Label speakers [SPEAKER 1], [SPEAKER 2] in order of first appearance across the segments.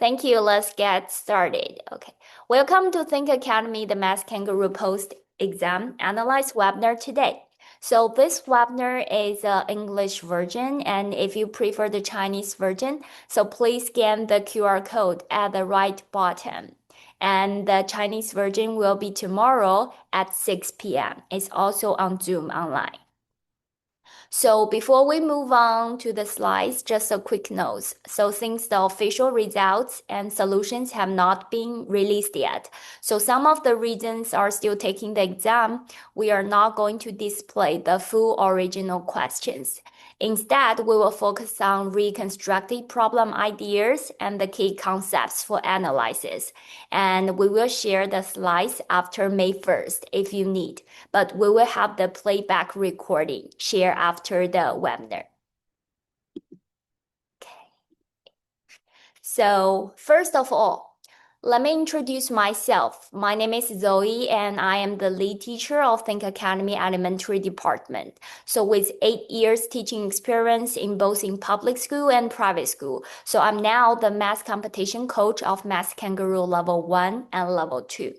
[SPEAKER 1] Thank you. Let's get started. Okay. Welcome to Think Academy, the Math Kangaroo post-exam analyze webinar today. So this webinar is an English version, and if you prefer the Chinese version, so please scan the QR code at the right bottom. And the Chinese version will be tomorrow at 6 p.m. It's also on Zoom online. So before we move on to the slides, just a quick note. So since the official results and solutions have not been released yet, so some of the regions are still taking the exam, we are not going to display the full original questions. Instead, we will focus on reconstructed problem ideas and the key concepts for analysis. And we will share the slides after May 1st if you need, but we will have the playback recording share after the webinar. Okay. So first of all, let me introduce myself. My name is Zoe, and I am the lead teacher of Think Academy Elementary Department. So with 8 years teaching experience in both in public school and private school. So I'm now the math competition coach of Math Kangaroo Level 1 and Level 2.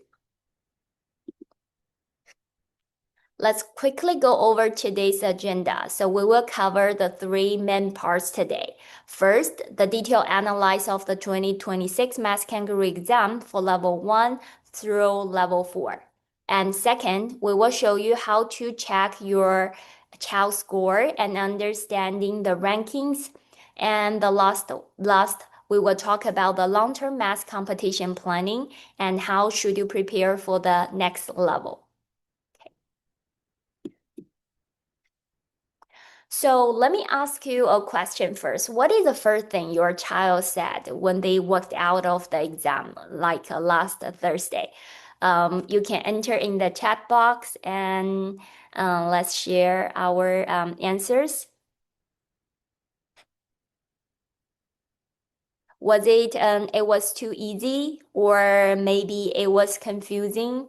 [SPEAKER 1] Let's quickly go over today's agenda. So we will cover the three main parts today. First, the detailed analysis of the 2026 Math Kangaroo exam for level 1 through level 4. And second, we will show you how to check your child score and understanding the rankings. And the last, we will talk about the long-term math competition planning and how should you prepare for the next level. So let me ask you a question first. What is the first thing your child said when they walked out of the exam, like last Thursday? You can enter in the chat box and let's share our answers. Was it was too easy, or maybe it was confusing,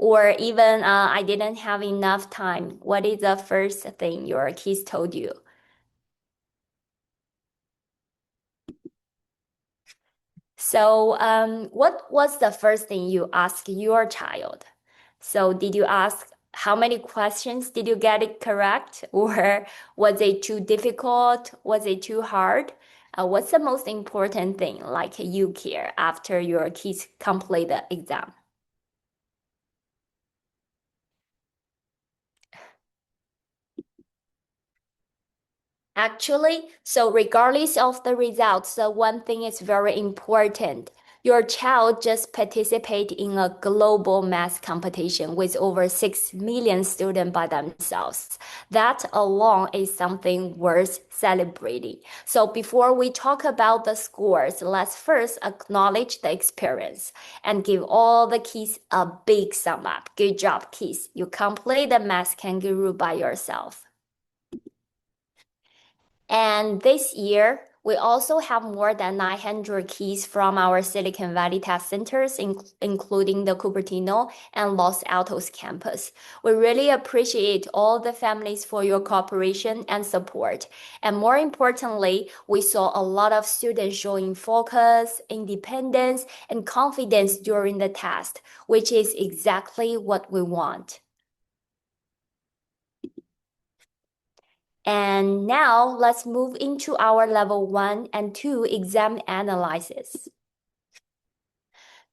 [SPEAKER 1] or even I didn't have enough time? What is the first thing your kids told you? So, what was the first thing you asked your child? So, did you ask how many questions did you get it correct? Or was it too difficult? Was it too hard? What's the most important thing like you care after your kids complete the exam? Actually, so regardless of the results, the one thing is very important. Your child just participate in a global math competition with over 6 million students by themselves. That alone is something worth celebrating. So before we talk about the scores, let's first acknowledge the experience and give all the kids a big sum up. Good job, kids. You complete the math kangaroo by yourself. And this year, we also have more than 900 keys from our Silicon Valley test centers, including the Cupertino and Los Altos campus. We really appreciate all the families for your cooperation and support. And more importantly, we saw a lot of students showing focus, independence, and confidence during the test, which is exactly what we want. And now let's move into our level 1 and 2 exam analysis.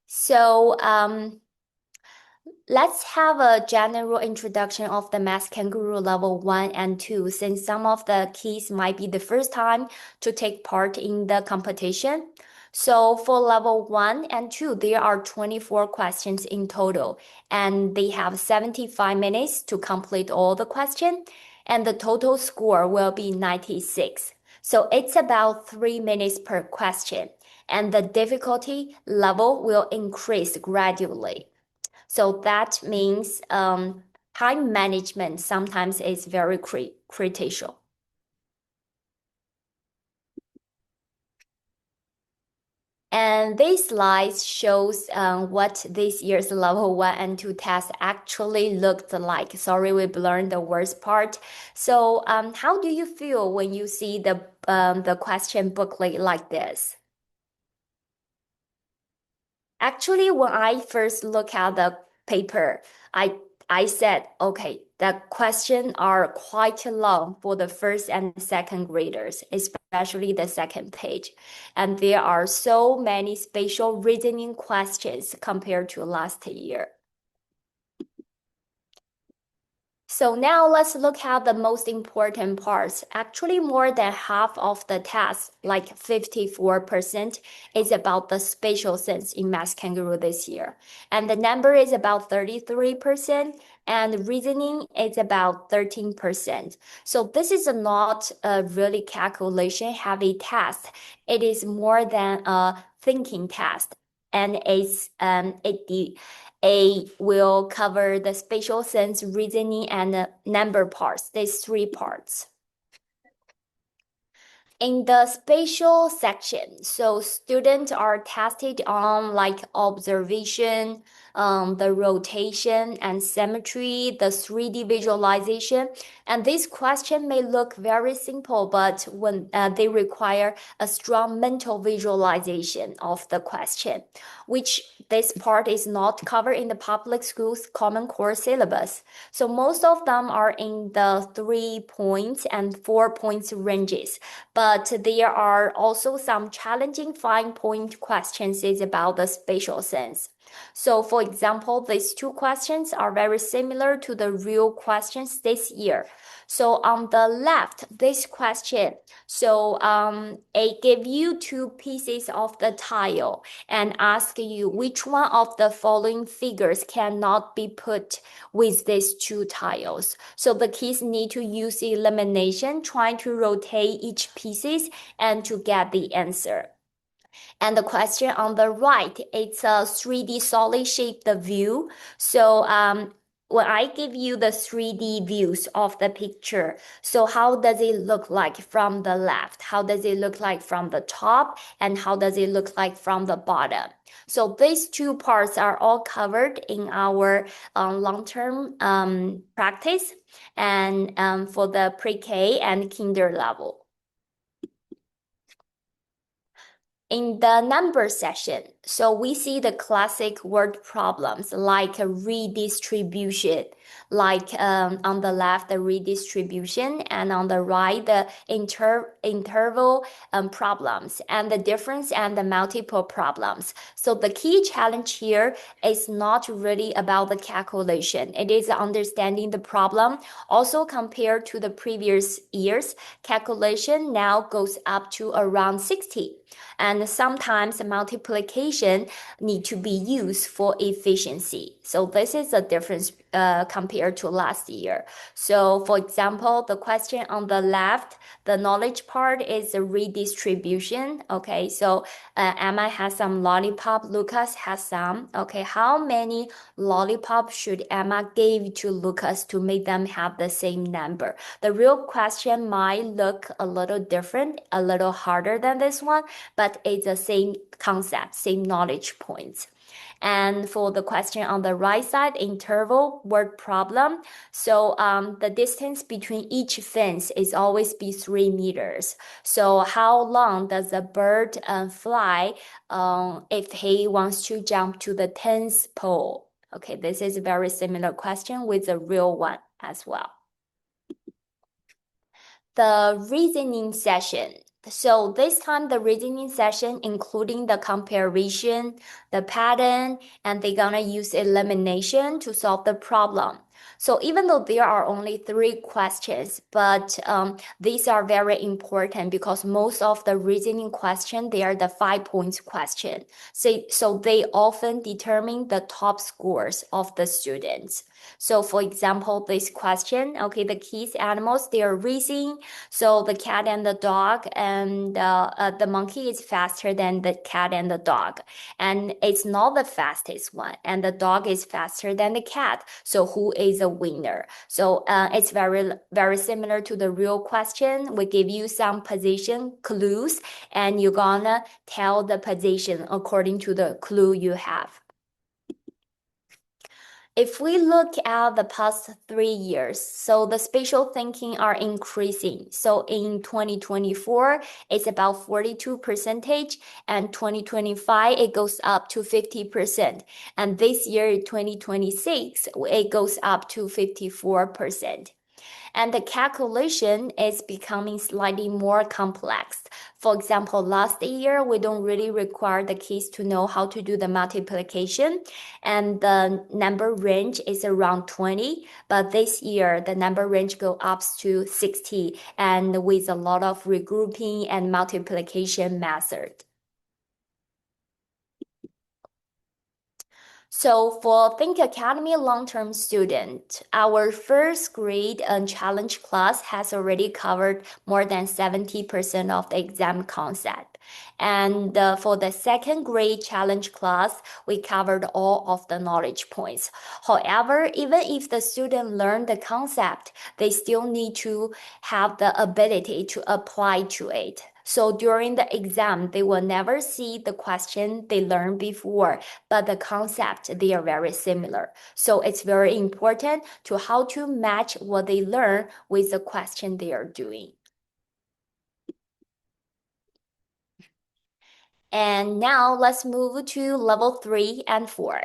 [SPEAKER 1] So let's have a general introduction of the Math Kangaroo level 1 and 2, since some of the kids might be the first time to take part in the competition. So for level 1 and 2, there are 24 questions in total, and they have 75 minutes to complete all the questions, and the total score will be 96. So it's about 3 minutes per question, and the difficulty level will increase gradually. So that means time management sometimes is very critical. And this slide shows what this year's level 1 and 2 test actually looked like. Sorry, we blurred the worst part. So how do you feel when you see the question booklet like this? Actually, when I first look at the paper, I I said, okay, the questions are quite long for the first and second graders, especially the second page. And there are so many spatial reasoning questions compared to last year. So now let's look at the most important parts. Actually, more than half of the tasks, like 54%, is about the spatial sense in Math Kangaroo this year. And the number is about 33%, and reasoning is about 13%. So this is not a really calculation heavy task. It is more than a thinking task. And it will cover the spatial sense, reasoning, and number parts, these three parts. In the spatial section, so students are tested on like observation, the rotation and symmetry, the 3D visualization. And this question may look very simple, but when they require a strong mental visualization of the question, which this part is not covered in the public schools common core syllabus. So most of them are in the 3 points and 4 points ranges, but there are also some challenging 5 point questions about the spatial sense. So for example, these two questions are very similar to the real questions this year. So on the left, this question, so it give you two pieces of the tile and ask you which one of the following figures cannot be put with these two tiles. So the kids need to use elimination, trying to rotate each pieces and to get the answer. And the question on the right, it's a 3D solid shaped view. So when I give you the 3D views of the picture, so how does it look like from the left? How does it look like from the top? And how does it look like from the bottom? So these two parts are all covered in our long-term practice and for the pre-K and kinder level. In the number session, so we see the classic word problems like a redistribution, like on the left, the redistribution, and on the right, the interval problems, and the difference and the multiple problems. So the key challenge here is not really about the calculation. It is understanding the problem. Also compared to the previous years, calculation now goes up to around 60. And sometimes multiplication need to be used for efficiency. So this is a difference compared to last year. So for example, the question on the left, the knowledge part is the redistribution. Okay, so Emma has some lollipop, Lucas has some. Okay, how many lollipop should Emma give to Lucas to make them have the same number? The real question might look a little different, a little harder than this one, but it's the same concept, same knowledge points. And for the question on the right side, interval word problem. So the distance between each fence is always be 3 meters. So how long does the bird fly if he wants to jump to the 10th pole? Okay, this is a very similar question with the real one as well. The reasoning session. So this time the reasoning session including the comparison, the pattern, and they're gonna use elimination to solve the problem. So even though there are only 3 questions, but these are very important because most of the reasoning question, they are the 5 points question. So they often determine the top scores of the students. So for example, this question, okay, the kids animals, they are racing. So the cat and the dog and the monkey is faster than the cat and the dog. And it's not the fastest one. And the dog is faster than the cat. So who is a winner? So it's very, very similar to the real question. We give you some position clues and you're gonna tell the position according to the clue you have. If we look at the past 3 years, so the spatial thinking are increasing. So in 2024, it's about 42%, and 2025, it goes up to 50%. And this year, 2026, it goes up to 54%. And the calculation is becoming slightly more complex. For example, last year, we don't really require the kids to know how to do the multiplication, and the number range is around 20, but this year, the number range go up to 60, and with a lot of regrouping and multiplication method. So for Think Academy long-term student, our first grade and challenge class has already covered more than 70% of the exam concept. And for the second grade challenge class, we covered all of the knowledge points. However, even if the student learn the concept, they still need to have the ability to apply to it. So during the exam, they will never see the question they learned before, but the concept, they are very similar. So it's very important to how to match what they learn with the question they are doing. And now let's move to level 3 and 4.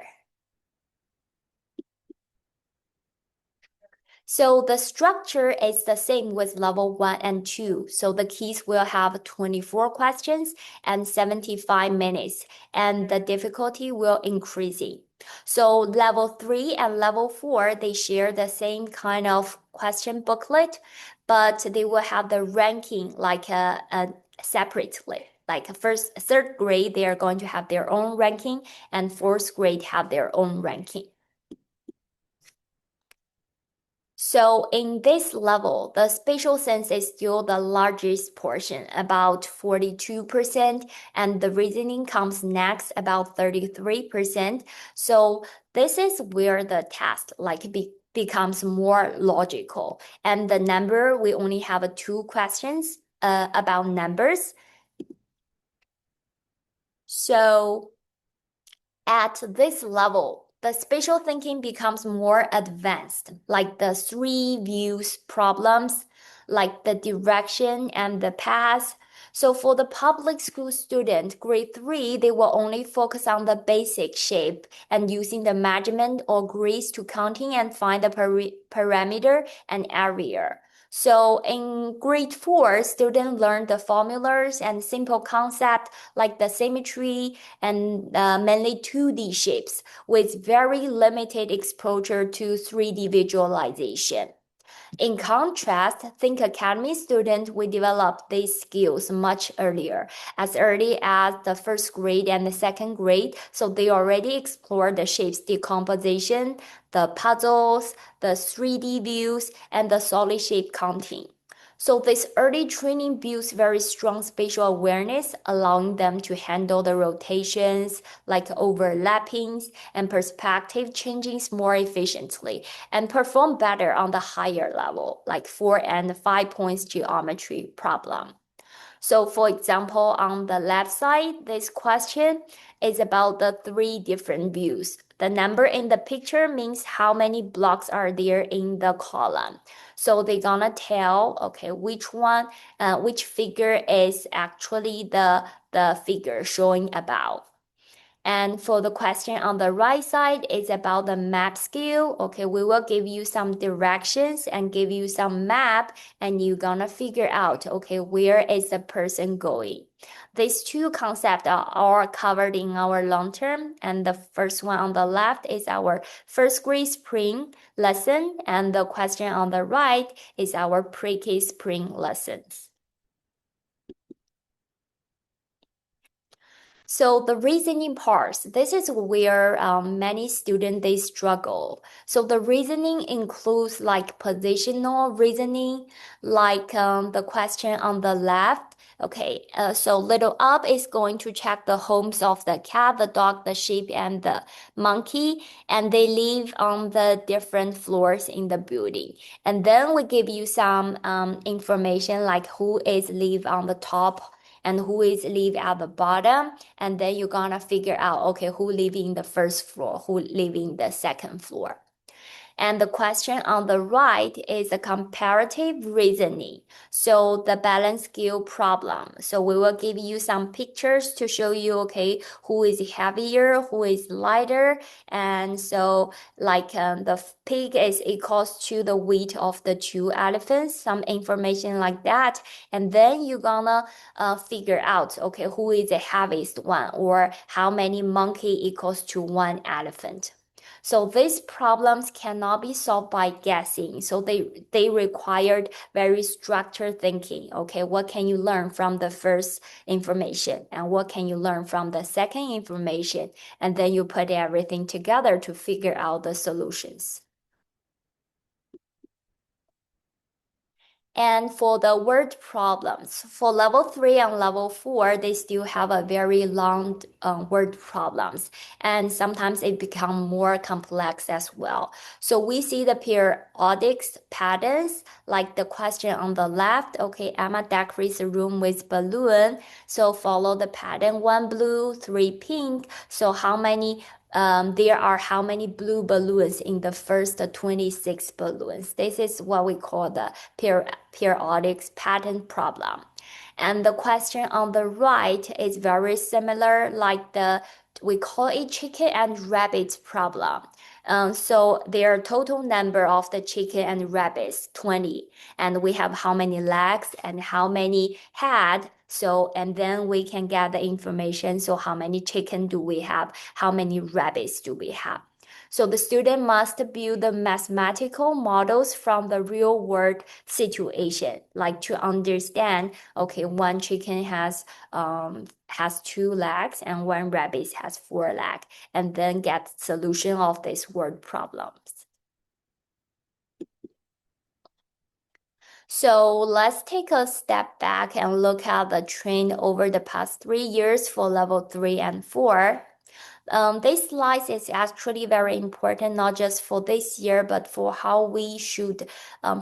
[SPEAKER 1] So the structure is the same with level 1 and 2. So the keys will have 24 questions and 75 minutes, and the difficulty will increasing. So level 3 and level 4, they share the same kind of question booklet, but they will have the ranking like separately. Like first, third grade, they are going to have their own ranking, and fourth grade have their own ranking. So in this level, the spatial sense is still the largest portion, about 42%, and the reasoning comes next, about 33%. So this is where the test becomes more logical. And the number, we only have two questions about numbers. So at this level, the spatial thinking becomes more advanced, like the three views problems, like the direction and the path. So for the public school student, grade 3, they will only focus on the basic shape and using the measurement or grids to counting and find the parameter and area. So in grade 4, students learn the formulas and simple concept like the symmetry and mainly 2D shapes with very limited exposure to 3D visualization. In contrast, Think Academy students will develop these skills much earlier, as early as the first grade and the second grade. So they already explore the shapes decomposition, the puzzles, the 3D views, and the solid shape counting. So this early training builds very strong spatial awareness, allowing them to handle the rotations, like overlappings and perspective changings more efficiently and perform better on the higher level, like 4 and 5 points geometry problem. So for example, on the left side, this question is about the three different views. The number in the picture means how many blocks are there in the column. So they're gonna tell, okay, which figure is actually the figure showing about. And for the question on the right side, it's about the map skill. Okay, we will give you some directions and give you some map, and you're gonna figure out, okay, where is the person going? These two concepts are all covered in our long term, and the first one on the left is our first grade spring lesson, and the question on the right is our pre-K spring lessons. So the reasoning parts, this is where many students they struggle. So the reasoning includes like positional reasoning, like the question on the left. Okay, so little up is going to check the homes of the cat, the dog, the sheep, and the monkey, and they live on the different floors in the building. And then we give you some information like who is live on the top and who is live at the bottom, and then you're gonna figure out, okay, who live in the first floor, who live in the second floor. And the question on the right is a comparative reasoning. So the balance scale problem. So we will give you some pictures to show you, okay, who is heavier, who is lighter. And so like the pig is equals to the weight of the two elephants, some information like that. And then you're gonna figure out, okay, who is the heaviest one or how many monkey equals to one elephant. So these problems cannot be solved by guessing. So they required very structured thinking. Okay, what can you learn from the first information and what can you learn from the second information? And then you put everything together to figure out the solutions. And for the word problems, for level 3 and level 4, they still have a very long word problems. And sometimes it become more complex as well. So we see the periodic patterns, like the question on the left. Okay, Emma decorates a room with balloon. So follow the pattern, 1 blue, 3 pink. So how many there are how many blue balloons in the first 26 balloons. This is what we call the periodic pattern problem. And the question on the right is very similar, like we call it chicken and rabbit problem. So their total number of the chicken and rabbits, 20. And we have how many legs and how many head. So, and then we can get the information. So how many chicken do we have? How many rabbits do we have? So the student must build the mathematical models from the real world situation, like to understand, okay, one chicken has 2 legs and one rabbit has 4 legs, and then get solution of these word problems. So let's take a step back and look at the trend over the past 3 years for level 3 and 4. This slide is actually very important, not just for this year, but for how we should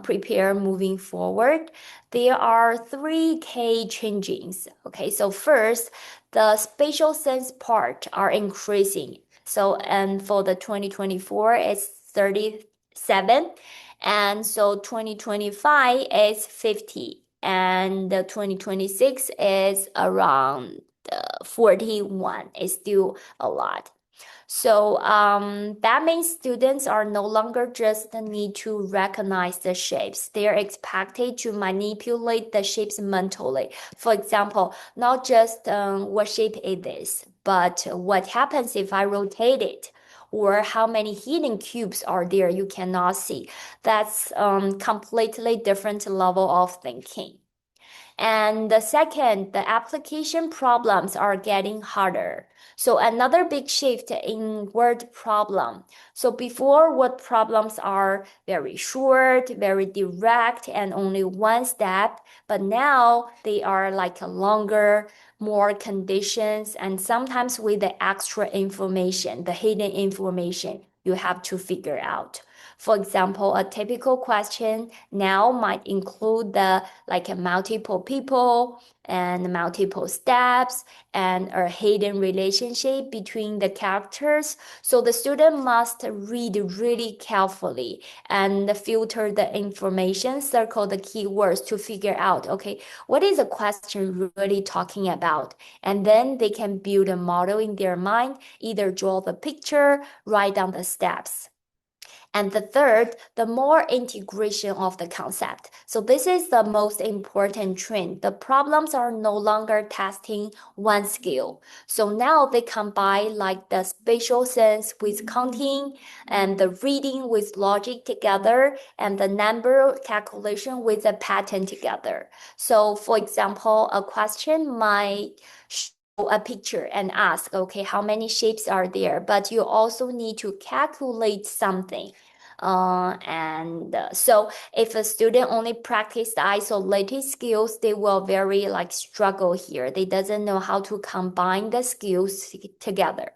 [SPEAKER 1] prepare moving forward. There are 3 key changes. Okay, so first, the spatial sense part are increasing. So, and for the 2024, it's 37. And so 2025 is 50. And the 2026 is around 41. It's still a lot. So that means students are no longer just need to recognize the shapes. They are expected to manipulate the shapes mentally. For example, not just what shape is this, but what happens if I rotate it, or how many hidden cubes are there you cannot see. That's completely different level of thinking. And the second, the application problems are getting harder. So another big shift in word problem. So before, word problems are very short, very direct, and only one step. But now they are like a longer, more conditions, and sometimes with the extra information, the hidden information you have to figure out. For example, a typical question now might include the like multiple people and multiple steps and a hidden relationship between the characters. So the student must read really carefully and filter the information, circle the keywords to figure out, okay, what is the question really talking about? And then they can build a model in their mind, either draw the picture, write down the steps. And the third, the more integration of the concept. So this is the most important trend. The problems are no longer testing one skill. So now they combine like the spatial sense with counting and the reading with logic together and the number calculation with a pattern together. So for example, a question might a picture and ask, okay, how many shapes are there? But you also need to calculate something. So if a student only practice the isolated skills, they will very like struggle here. They doesn't know how to combine the skills together.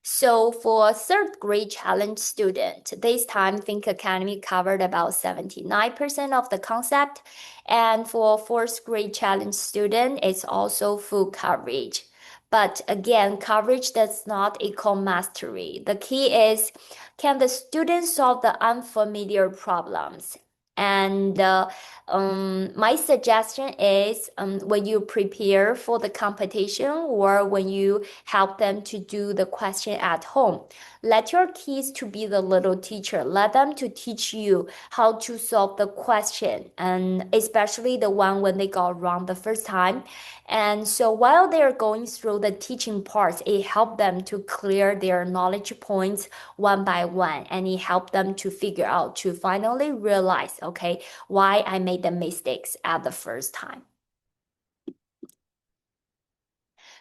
[SPEAKER 1] So for third grade challenge student, this time Think Academy covered about 79% of the concept. And for fourth grade challenge student, it's also full coverage. But again, coverage does not equal mastery. The key is, can the student solve the unfamiliar problems? And my suggestion is when you prepare for the competition or when you help them to do the question at home, let your kids to be the little teacher. Let them to teach you how to solve the question, and especially the one when they got wrong the first time. And so while they're going through the teaching parts, it helped them to clear their knowledge points one by one, and it helped them to figure out, to finally realize, okay, why I made the mistakes at the first time.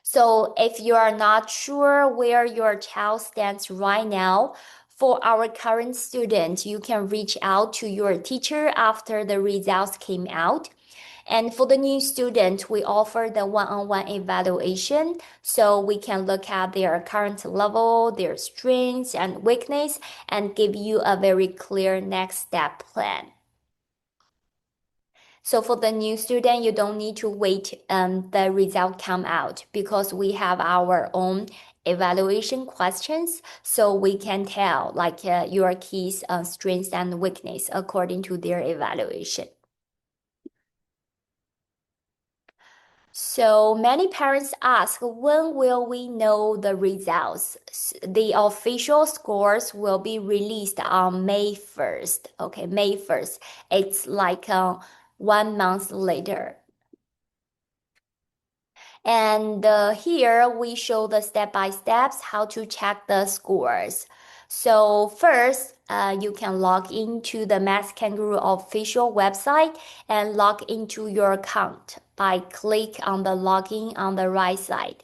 [SPEAKER 1] So if you are not sure where your child stands right now, for our current student, you can reach out to your teacher after the results came out. And for the new student, we offer the one-on-one evaluation, so we can look at their current level, their strengths and weakness, and give you a very clear next step plan. So for the new student, you don't need to wait the result come out, because we have our own evaluation questions, so we can tell like your kids' strengths and weakness according to their evaluation. So many parents ask, when will we know the results? The official scores will be released on May 1st. Okay, May 1st. It's like 1 month later. And here we show the step-by-steps how to check the scores. So first, you can log into the Math Kangaroo official website and log into your account by click on the login on the right side.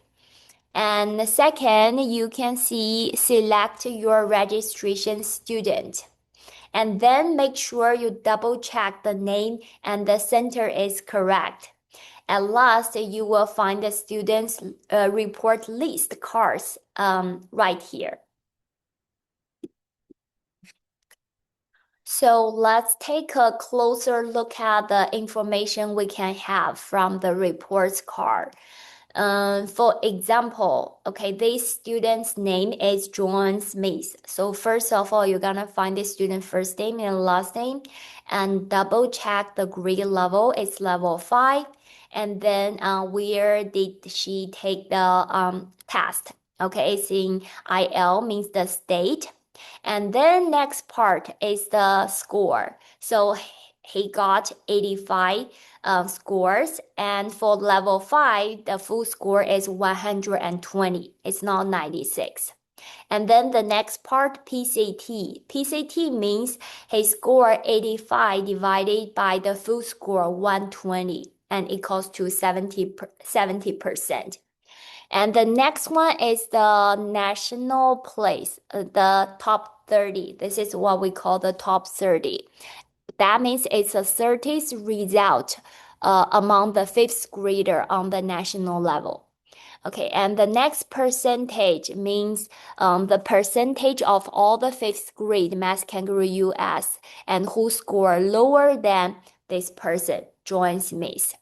[SPEAKER 1] And second, you can select your registration student. And then make sure you double check the name and the center is correct. At last, you will find the students' report list cards right here. So let's take a closer look at the information we can have from the reports card. For example, okay, this student's name is John Smith. So first of all, you're gonna find the student first name and last name and double check the grade level. It's level 5. And then where did she take the test? Okay, it's in IL, means the state. And then next part is the score. So he got 85 scores, and for level 5, the full score is 120. It's not 96. And then the next part, PCT. PCT means he scored 85 divided by the full score 120 and equals to 70%. And the next one is the national place, the top 30. This is what we call the top 30. That means it's a 30th result among the 5th grader on the national level. Okay, and the next percentage means the percentage of all the 5th grade Math Kangaroo US and who score lower than this person, John Smith.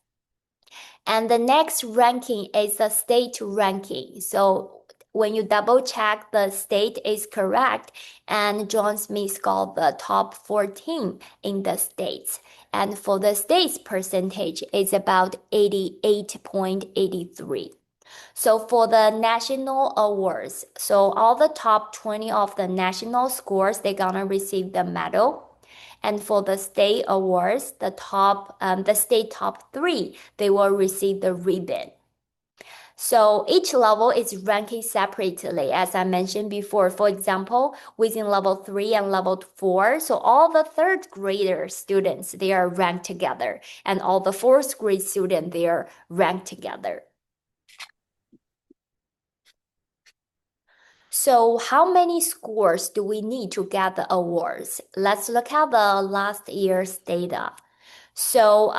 [SPEAKER 1] And the next ranking is the state ranking. So when you double check, the state is correct, and John Smith got the top 14 in the states. And for the states percentage, it's about 88.83. So for the national awards, so all the top 20 of the national scores, they're gonna receive the medal. And for the state awards, the state top 3, they will receive the ribbon. So each level is ranking separately, as I mentioned before. For example, within level 3 and level 4, so all the 3rd grader students, they are ranked together, and all the 4th grade students, they are ranked together. So how many scores do we need to get the awards? Let's look at the last year's data. So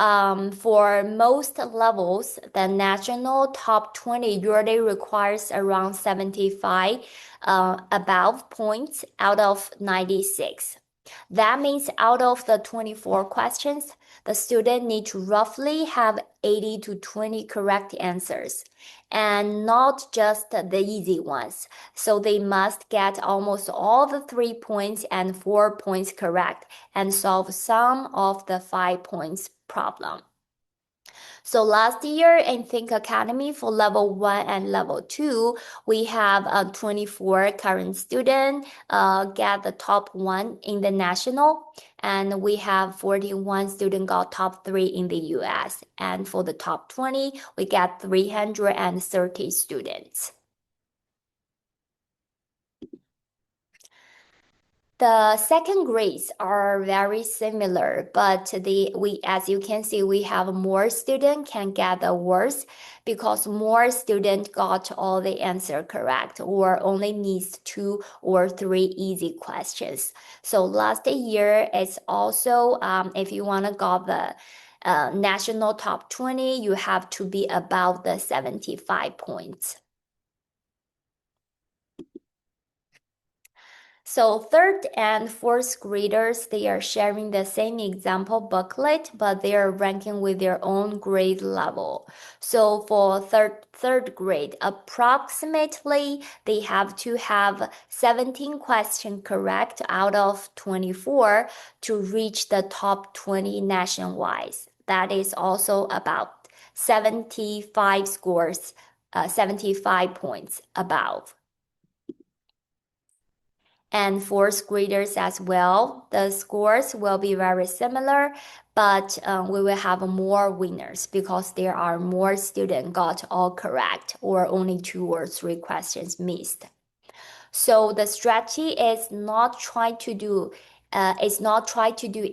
[SPEAKER 1] for most levels, the national top 20 usually requires around 75 above points out of 96. That means out of the 24 questions, the student needs to roughly have 80 to 20 correct answers. and not just the easy ones. So they must get almost all the 3 points and 4 points correct and solve some of the 5 points problem. So last year in Think Academy for level 1 and level 2, we have 24 current students get the top 1 in the national, and we have 41 students got top 3 in the US. And for the top 20, we get 330 students. The second grades are very similar, but as you can see, we have more students can get the awards because more students got all the answer correct or only needs 2 or 3 easy questions. So last year it's also if you want to got the national top 20, you have to be about the 75 points. So third and fourth graders, they are sharing the same example booklet, but they are ranking with their own grade level. So for third grade, approximately they have to have 17 questions correct out of 24 to reach the top 20 nationwide. That is also about 75 scores, 75 points above. And fourth graders as well. The scores will be very similar, but we will have more winners because there are more students got all correct or only 2 or 3 questions missed. So the strategy is not try to do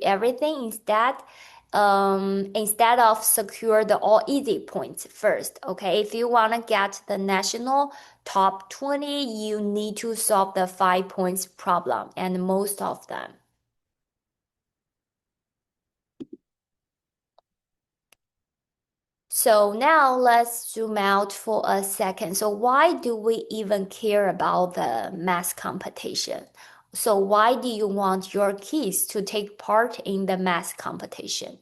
[SPEAKER 1] everything. Instead of secure the all easy points first. Okay, if you want to get the national top 20, you need to solve the 5 points problem and most of them. So now let's zoom out for a second. So why do we even care about the math competition? So why do you want your kids to take part in the math competition?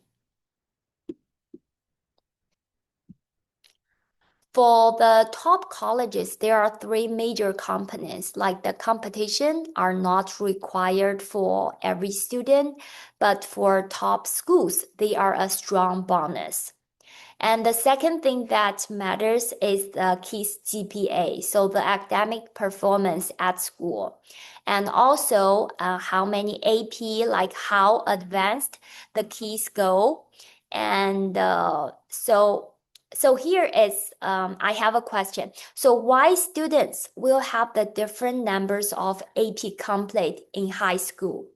[SPEAKER 1] For the top colleges, there are 3 major components, like the competition are not required for every student, but for top schools, they are a strong bonus. And the second thing that matters is the kids' GPA, so the academic performance at school. And also how many AP, like how advanced the kids go. And so here is, I have a question. So why students will have the different numbers of AP complete in high school?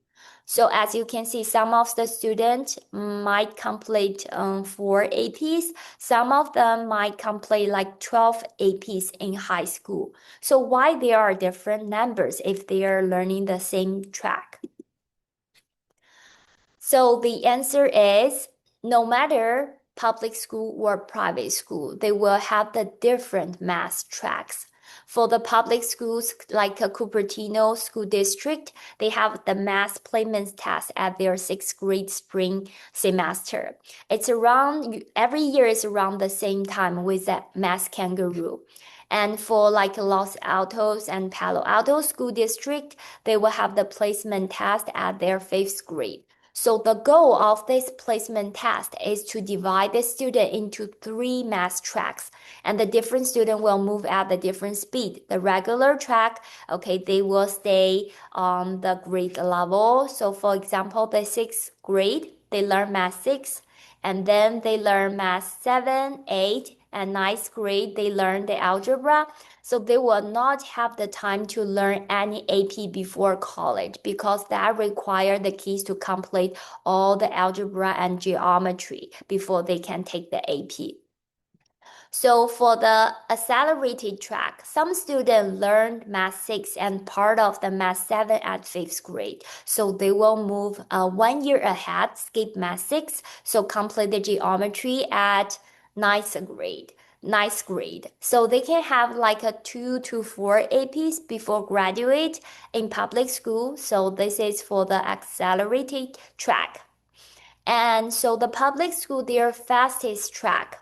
[SPEAKER 1] So as you can see, some of the students might complete 4 APs. Some of them might complete like 12 APs in high school. So why there are different numbers if they are learning the same track? So the answer is no matter public school or private school, they will have the different math tracks. For the public schools like a Cupertino School District, they have the math placement test at their 6th grade spring semester. It's around every year is around the same time with the math kangaroo. And for like Los Altos and Palo Alto School District, they will have the placement test at their 5th grade. So the goal of this placement test is to divide the student into 3 math tracks, and the different student will move at the different speed. The regular track, okay, they will stay on the grade level. So for example, the 6th grade, they learn math 6, and then they learn math 7, 8, and 9th grade, they learn the algebra. So they will not have the time to learn any AP before college because that requires the kids to complete all the algebra and geometry before they can take the AP. So for the accelerated track, some students learned Math 6 and part of the Math 7 at 5th grade. So they will move 1 year ahead, skip Math 6, so complete the geometry at 9th grade. So they can have like a 2 to 4 APs before graduate in public school. So this is for the accelerated track. And so the public school, their fastest track.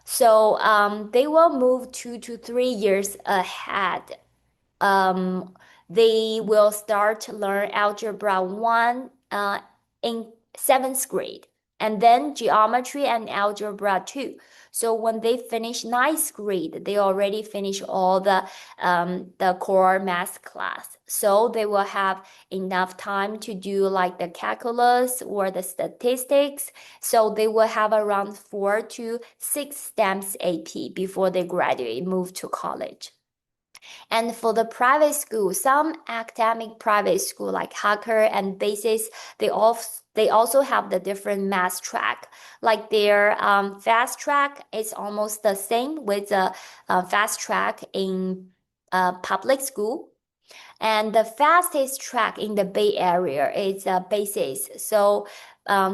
[SPEAKER 1] So they will move 2 to 3 years ahead. um, they will start to learn Algebra 1 in seventh grade, and then Geometry and Algebra 2. So when they finish ninth grade, they already finish all the core math class. So they will have enough time to do like the calculus or the statistics. So they will have around 4 to 6 stamps AP before they graduate, move to college. And for the private school, some academic private school like Hacker and Basis, they also have the different math track. Like their fast track is almost the same with the fast track in public school. And the fastest track in the Bay Area is Basis. So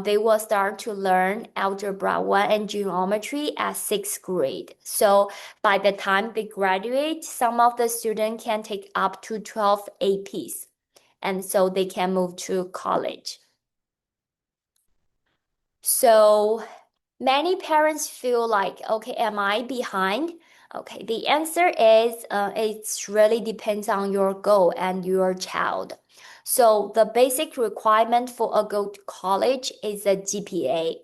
[SPEAKER 1] they will start to learn Algebra 1 and Geometry at sixth grade. So by the time they graduate, some of the students can take up to 12 APs. And so they can move to college. So many parents feel like, okay, am I behind? Okay, the answer is it really depends on your goal and your child. So the basic requirement for a go to college is a GPA.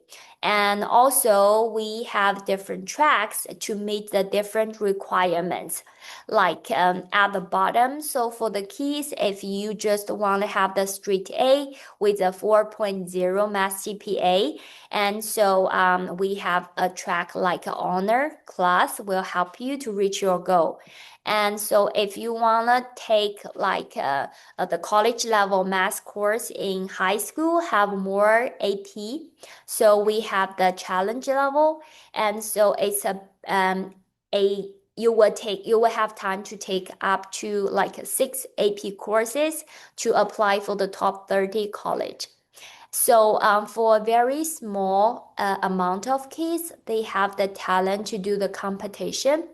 [SPEAKER 1] And also we have different tracks to meet the different requirements. Like at the bottom, so for the keys, if you just want to have the straight A with a 4.0 math GPA, and so we have a track like an honor class will help you to reach your goal. And so if you want to take like the college level math course in high school, have more AP. So we have the challenge level. And so it's a you will have time to take up to like 6 AP courses to apply for the top 30 college. So for a very small amount of kids, they have the talent to do the competition.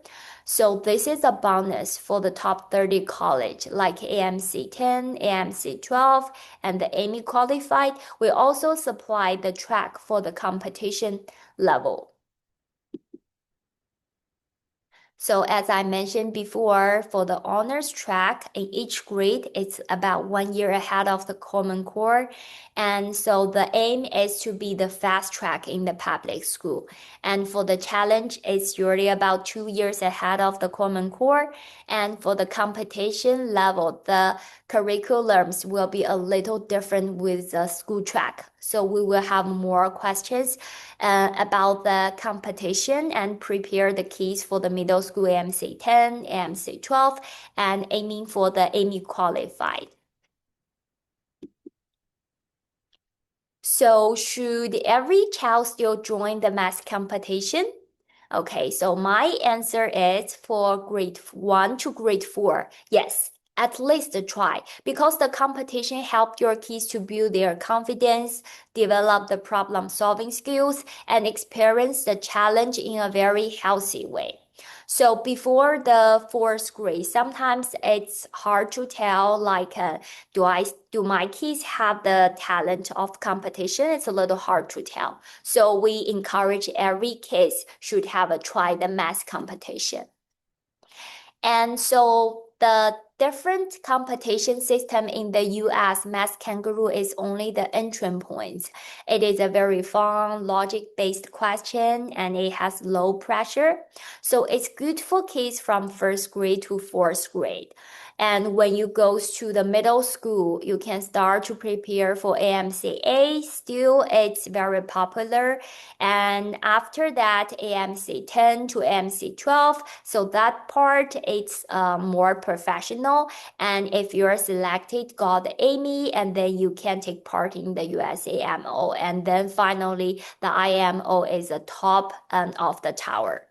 [SPEAKER 1] So this is a bonus for the top 30 college like AMC 10, AMC 12, and the AMY qualified. We also supply the track for the competition level. So as I mentioned before, for the honors track in each grade, it's about 1 year ahead of the Common Core. And so the aim is to be the fast track in the public school. And for the challenge, it's usually about 2 years ahead of the Common Core. And for the competition level, the curriculums will be a little different with the school track. So we will have more questions about the competition and prepare the keys for the middle school AMC 10, AMC 12, and aiming for the AMY qualified. So should every child still join the math competition? Okay, so my answer is for grade 1 to grade 4. Yes, at least try because the competition helped your kids to build their confidence, develop the problem solving skills, and experience the challenge in a very healthy way. So before the fourth grade, sometimes it's hard to tell like do my kids have the talent of competition? It's a little hard to tell. So we encourage every kid should have a try the math competition. And so the different competition system in the US Math Kangaroo is only the entry points. It is a very fun, logic-based question and it has low pressure. So it's good for kids from first grade to fourth grade. And when you go to the middle school, you can start to prepare for AMCA. Still, it's very popular. And after that, AMC 10 to AMC 12. So that part, it's more professional. And if you're selected, got the AMY, and then you can take part in the USAMO. And then finally, the IMO is the top of the tower.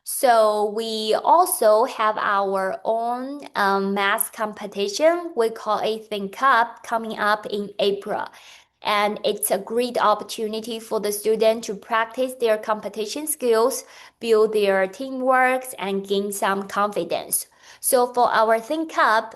[SPEAKER 1] So we also have our own math competition. We call it Think Up coming up in April. And it's a great opportunity for the student to practice their competition skills, build their teamwork, and gain some confidence. So for our Think Up,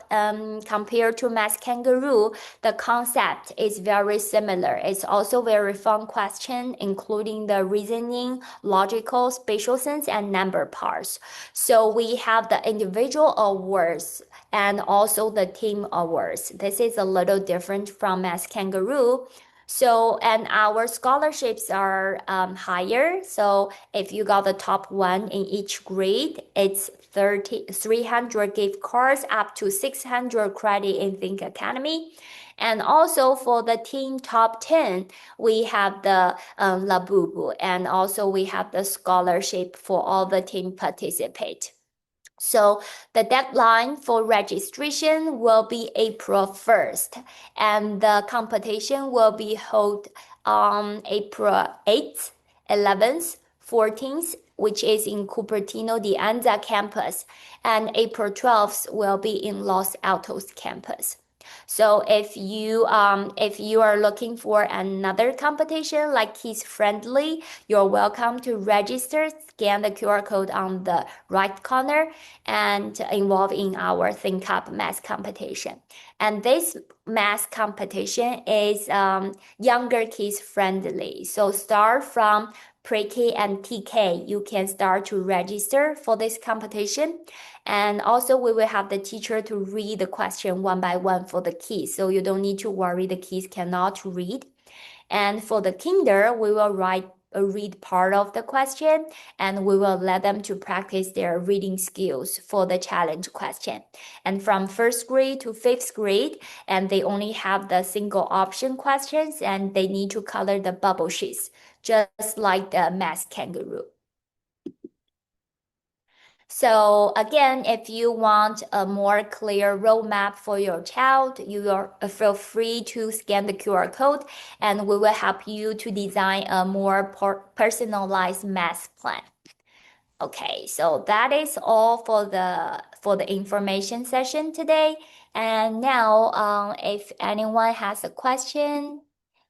[SPEAKER 1] compared to Math Kangaroo, the concept is very similar. It's also very fun question, including the reasoning, logical, spatial sense, and number parts. So we have the individual awards and also the team awards. This is a little different from Math Kangaroo. So, and our scholarships are higher. So if you got the top one in each grade, it's 300 gift cards up to 600 credit in Think Academy. And also for the team top 10, we have the La Boo, and also we have the scholarship for all the team participate. So the deadline for registration will be April 1st, and the competition will be held on April 8th, 11th, 14th, which is in Cupertino de Anza campus, and April 12th will be in Los Altos campus. So if you are looking for another competition like Kids Friendly, you're welcome to register. Scan the QR code on the right corner and involve in our Think Up math competition. And this math competition is younger kids friendly. So start from pre-K and TK, you can start to register for this competition. And also we will have the teacher to read the question one by one for the kids. So you don't need to worry the kids cannot read. And for the kinder, we will read part of the question and we will let them to practice their reading skills for the challenge question. And from first grade to fifth grade, and they only have the single option questions and they need to color the bubble sheets, just like the Math Kangaroo. So again, if you want a more clear roadmap for your child, feel free to scan the QR code and we will help you to design a more personalized math plan. Okay, so that is all for the information session today. And now, if anyone has a question,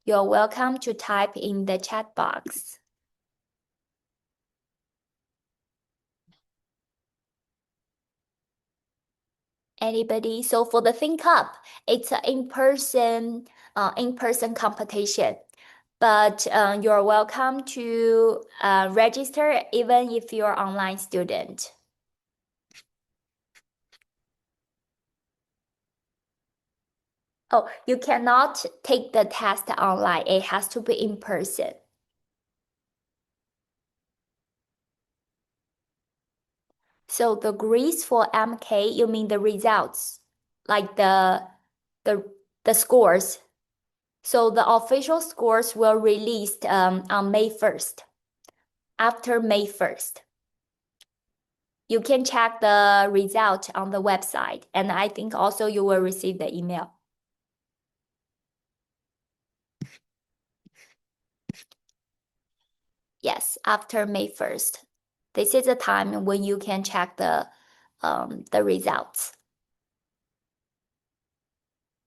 [SPEAKER 1] you're welcome to type in the chat box. Anybody? So for the Think Up, it's an in-person competition. But you're welcome to register even if you're online student. Oh, you cannot take the test online. It has to be in person. So the grades for MK, you mean the results, like the the scores. So the official scores will released on May 1st. After May 1st. You can check the result on the website, and I think also you will receive the email. Yes, after May 1st. This is the time when you can check the results.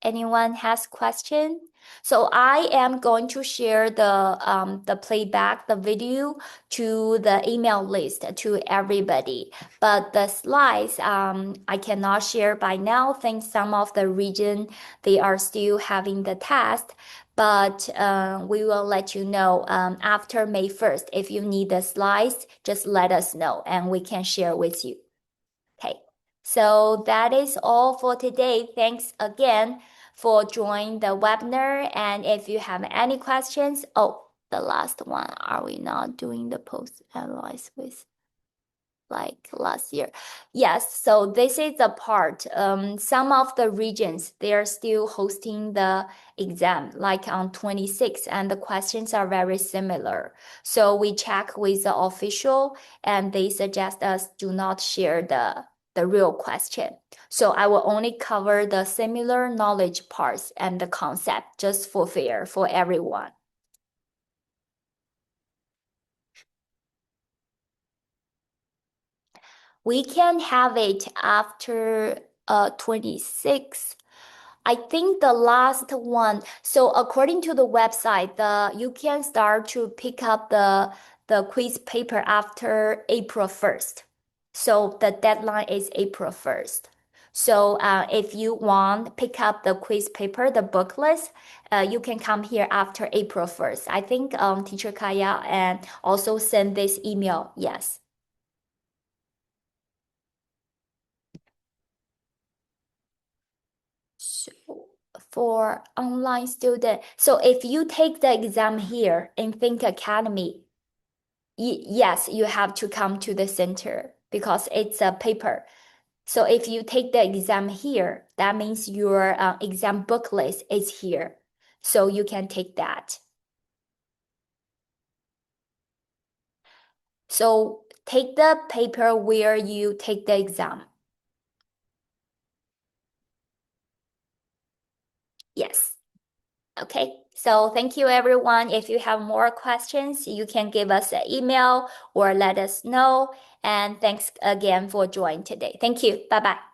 [SPEAKER 1] Anyone has question? So I am going to share the playback, the video to the email list to everybody. But the slides I cannot share by now. Think some of the region they are still having the test. But we will let you know after May 1st. If you need the slides, just let us know and we can share with you. Okay, so that is all for today. Thanks again for joining the webinar. And if you have any questions, oh, the last one, are we not doing the post analyze with like last year? Yes, so this is the part. Some of the regions, they are still hosting the exam like on 26 and the questions are very similar. So we check with the official and they suggest us do not share the real question. So I will only cover the similar knowledge parts and the concept just for fair for everyone. We can have it after 26. I think the last one. So according to the website, you can start to pick up the quiz paper after April 1st. So the deadline is April 1st. So if you want pick up the quiz paper, the book list, you can come here after April 1st. I think Teacher Kaya and also send this email. Yes. So for online student, so if you take the exam here in Think Academy, yes, you have to come to the center because it's a paper. So if you take the exam here, that means your exam book list is here. So you can take that. So take the paper where you take the exam. Yes. Okay. So thank you, everyone. If you have more questions, you can give us an email or let us know. And thanks again for joining today. Thank you. Bye bye.